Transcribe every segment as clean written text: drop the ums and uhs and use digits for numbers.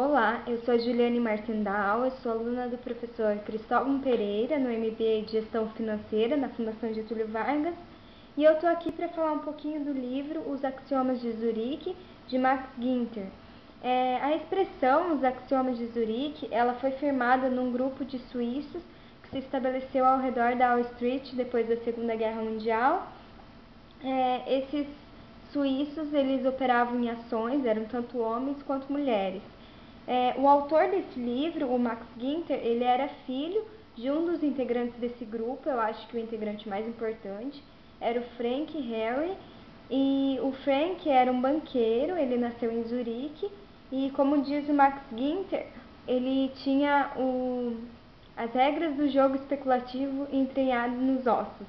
Olá, eu sou a Juliane Martindal, eu sou aluna do professor Cristóvão Pereira no MBA de Gestão Financeira na Fundação Getúlio Vargas e eu estou aqui para falar um pouquinho do livro Os Axiomas de Zurique, de Max Günther. A expressão Os Axiomas de Zurique, ela foi firmada num grupo de suíços que se estabeleceu ao redor da Wall Street depois da Segunda Guerra Mundial. Esses suíços, eles operavam em ações, eram tanto homens quanto mulheres. O autor desse livro, o Max Günther, ele era filho de um dos integrantes desse grupo, eu acho que o integrante mais importante, era o Frank Harry, e o Frank era um banqueiro, ele nasceu em Zurique, e como diz o Max Günther, ele tinha as regras do jogo especulativo entranhadas nos ossos.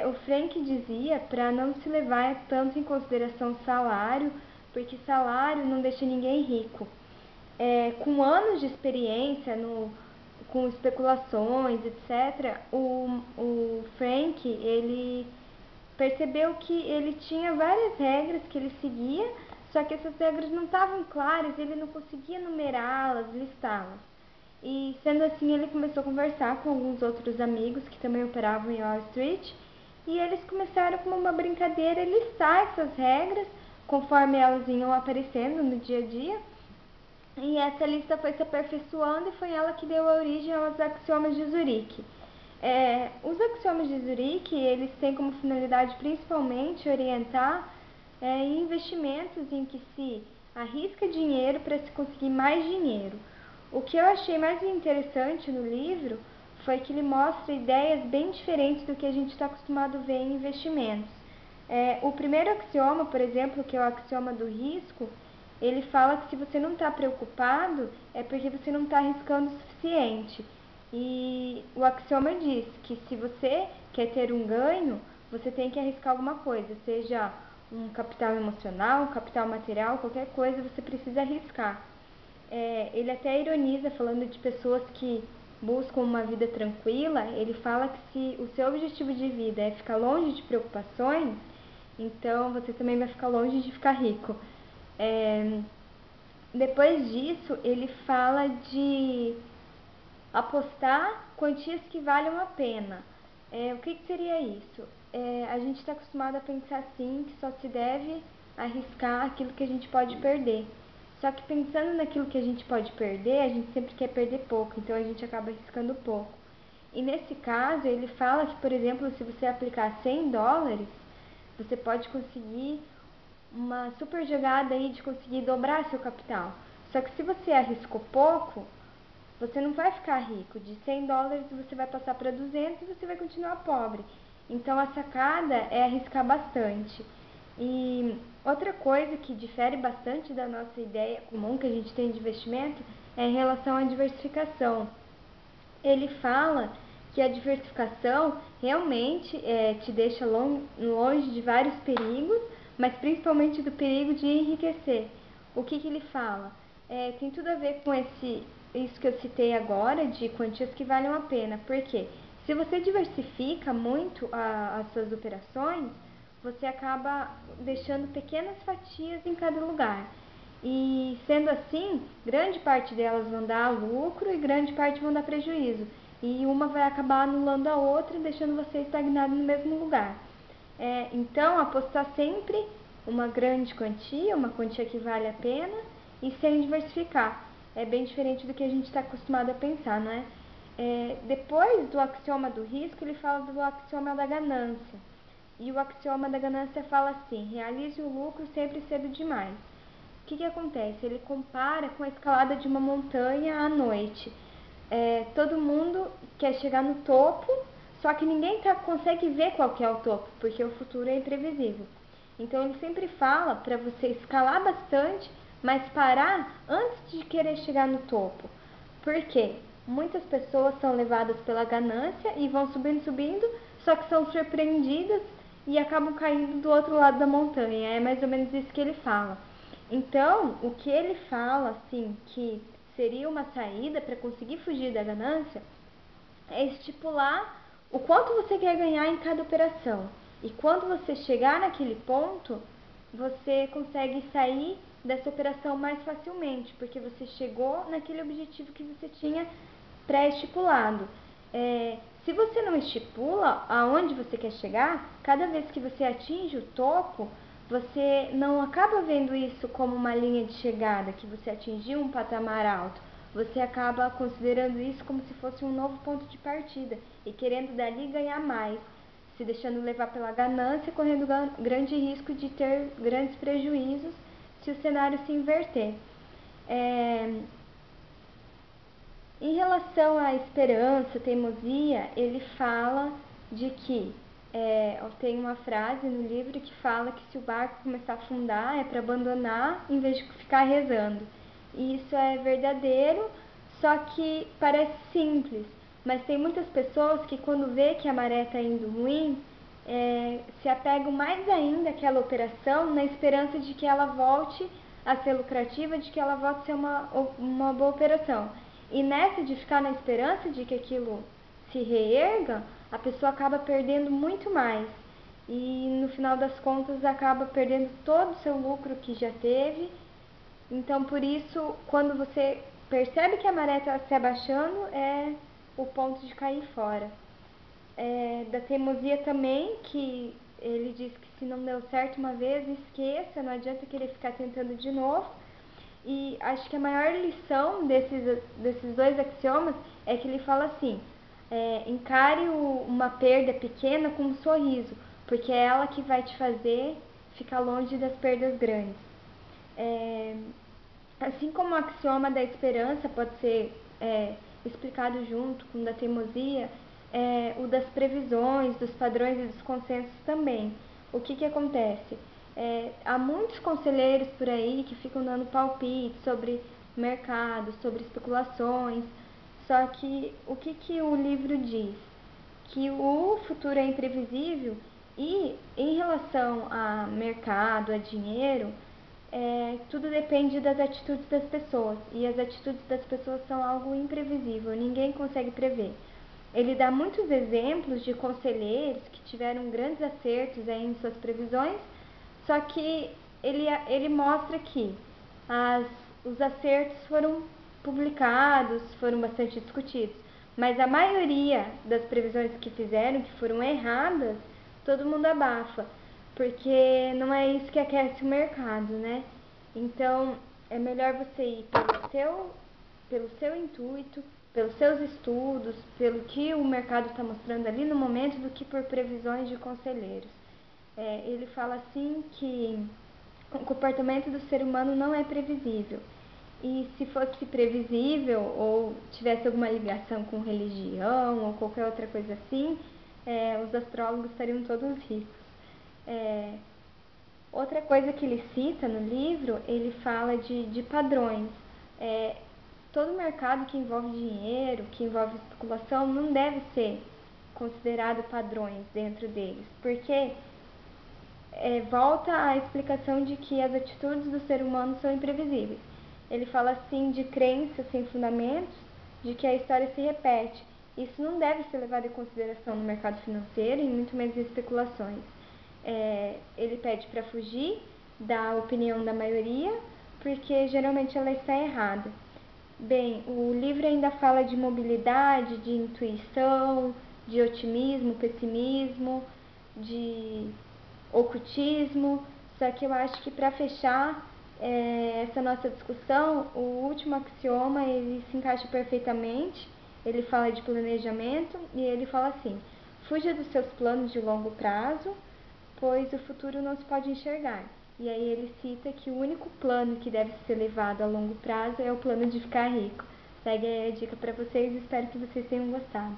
O Frank dizia para não se levar tanto em consideração salário, porque salário não deixa ninguém rico. Com anos de experiência com especulações, etc., o Frank, ele percebeu que ele tinha várias regras que ele seguia, só que essas regras não estavam claras, ele não conseguia numerá-las, listá-las. E sendo assim, ele começou a conversar com alguns outros amigos que também operavam em Wall Street, e eles começaram como uma brincadeira a listar essas regras conforme elas iam aparecendo no dia a dia. E essa lista foi se aperfeiçoando e foi ela que deu origem aos axiomas de Zurique. Os axiomas de Zurique, eles têm como finalidade principalmente orientar investimentos em que se arrisca dinheiro para se conseguir mais dinheiro. O que eu achei mais interessante no livro foi que ele mostra ideias bem diferentes do que a gente está acostumado a ver em investimentos. O primeiro axioma, por exemplo, que é o axioma do risco, ele fala que se você não está preocupado, é porque você não está arriscando o suficiente. E o axioma diz que se você quer ter um ganho, você tem que arriscar alguma coisa, seja um capital emocional, um capital material, qualquer coisa você precisa arriscar. Ele até ironiza falando de pessoas que buscam uma vida tranquila, ele fala que se o seu objetivo de vida é ficar longe de preocupações, então você também vai ficar longe de ficar rico. Depois disso, ele fala de apostar quantias que valham a pena. O que seria isso? A gente está acostumado a pensar assim, que só se deve arriscar aquilo que a gente pode perder. Só que pensando naquilo que a gente pode perder, a gente sempre quer perder pouco, então a gente acaba arriscando pouco. E nesse caso, ele fala que, por exemplo, se você aplicar $100, você pode conseguir uma super jogada aí de conseguir dobrar seu capital. Só que se você arriscou pouco, você não vai ficar rico. De $100 você vai passar para 200 e você vai continuar pobre. Então a sacada é arriscar bastante. E outra coisa que difere bastante da nossa ideia comum que a gente tem de investimento é em relação à diversificação. Ele fala que a diversificação realmente te deixa longe de vários perigos, mas principalmente do perigo de enriquecer. O que ele fala? Tem tudo a ver com isso que eu citei agora, de quantias que valham a pena. Por quê? Se você diversifica muito as suas operações, você acaba deixando pequenas fatias em cada lugar. E sendo assim, grande parte delas vão dar lucro e grande parte vão dar prejuízo. E uma vai acabar anulando a outra, deixando você estagnado no mesmo lugar. Então, apostar sempre uma grande quantia, uma quantia que vale a pena, e sem diversificar. É bem diferente do que a gente está acostumado a pensar, não é? Depois do axioma do risco, ele fala do axioma da ganância. E o axioma da ganância fala assim: realize o lucro sempre cedo demais. O que acontece? Ele compara com a escalada de uma montanha à noite. Todo mundo quer chegar no topo, só que ninguém consegue ver qual que é o topo, porque o futuro é imprevisível. Então ele sempre fala para você escalar bastante, mas parar antes de querer chegar no topo. Por quê? Muitas pessoas são levadas pela ganância e vão subindo, subindo, só que são surpreendidas e acabam caindo do outro lado da montanha. É mais ou menos isso que ele fala. Então, o que ele fala, assim, que seria uma saída para conseguir fugir da ganância, é estipular o quanto você quer ganhar em cada operação. E quando você chegar naquele ponto, você consegue sair dessa operação mais facilmente, porque você chegou naquele objetivo que você tinha pré-estipulado. Se você não estipula aonde você quer chegar, cada vez que você atinge o topo, você não acaba vendo isso como uma linha de chegada, que você atingiu um patamar alto. Você acaba considerando isso como se fosse um novo ponto de partida e querendo dali ganhar mais, se deixando levar pela ganância, correndo grande risco de ter grandes prejuízos se o cenário se inverter. Em relação à esperança, teimosia, ele fala de que tem uma frase no livro que fala que se o barco começar a afundar é para abandonar em vez de ficar rezando. E isso é verdadeiro, só que parece simples, mas tem muitas pessoas que quando vê que a maré está indo ruim, se apegam mais ainda àquela operação na esperança de que ela volte a ser lucrativa, de que ela volte a ser uma boa operação. E nessa de ficar na esperança de que aquilo se reerga, a pessoa acaba perdendo muito mais. E no final das contas acaba perdendo todo o seu lucro que já teve. Então por isso, quando você percebe que a maré está se abaixando, é o ponto de cair fora. Da teimosia também, que ele diz que se não deu certo uma vez, esqueça, não adianta querer ficar tentando de novo. E acho que a maior lição desses dois axiomas é que ele fala assim, encare uma perda pequena com um sorriso, porque é ela que vai te fazer ficar longe das perdas grandes. Assim como o axioma da esperança pode ser explicado junto com o da teimosia, o das previsões, dos padrões e dos consensos também. O que acontece? Há muitos conselheiros por aí que ficam dando palpite sobre mercado, sobre especulações, só que o que o livro diz? Que o futuro é imprevisível e em relação a mercado, a dinheiro, tudo depende das atitudes das pessoas e as atitudes das pessoas são algo imprevisível, ninguém consegue prever. Ele dá muitos exemplos de conselheiros que tiveram grandes acertos em suas previsões, só que ele mostra que os acertos foram publicados, foram bastante discutidos, mas a maioria das previsões que fizeram, que foram erradas, todo mundo abafa, porque não é isso que aquece o mercado, né? Então, é melhor você ir pelo seu intuito, pelos seus estudos, pelo que o mercado está mostrando ali no momento, do que por previsões de conselheiros. Ele fala assim que o comportamento do ser humano não é previsível. E se fosse previsível ou tivesse alguma ligação com religião ou qualquer outra coisa assim, os astrólogos estariam todos ricos. Outra coisa que ele cita no livro, ele fala de padrões. Todo mercado que envolve dinheiro, que envolve especulação, não deve ser considerado padrões dentro deles, porque volta à explicação de que as atitudes do ser humano são imprevisíveis. Ele fala assim de crenças sem fundamentos, de que a história se repete. Isso não deve ser levado em consideração no mercado financeiro e muito menos em especulações. Ele pede para fugir da opinião da maioria, porque geralmente ela está errada. Bem, o livro ainda fala de mobilidade, de intuição, de otimismo, pessimismo, de ocultismo, só que eu acho que para fechar essa nossa discussão, o último axioma ele se encaixa perfeitamente. Ele fala de planejamento e ele fala assim: fuja dos seus planos de longo prazo, pois o futuro não se pode enxergar. E aí ele cita que o único plano que deve ser levado a longo prazo é o plano de ficar rico. Segue aí a dica para vocês, espero que vocês tenham gostado.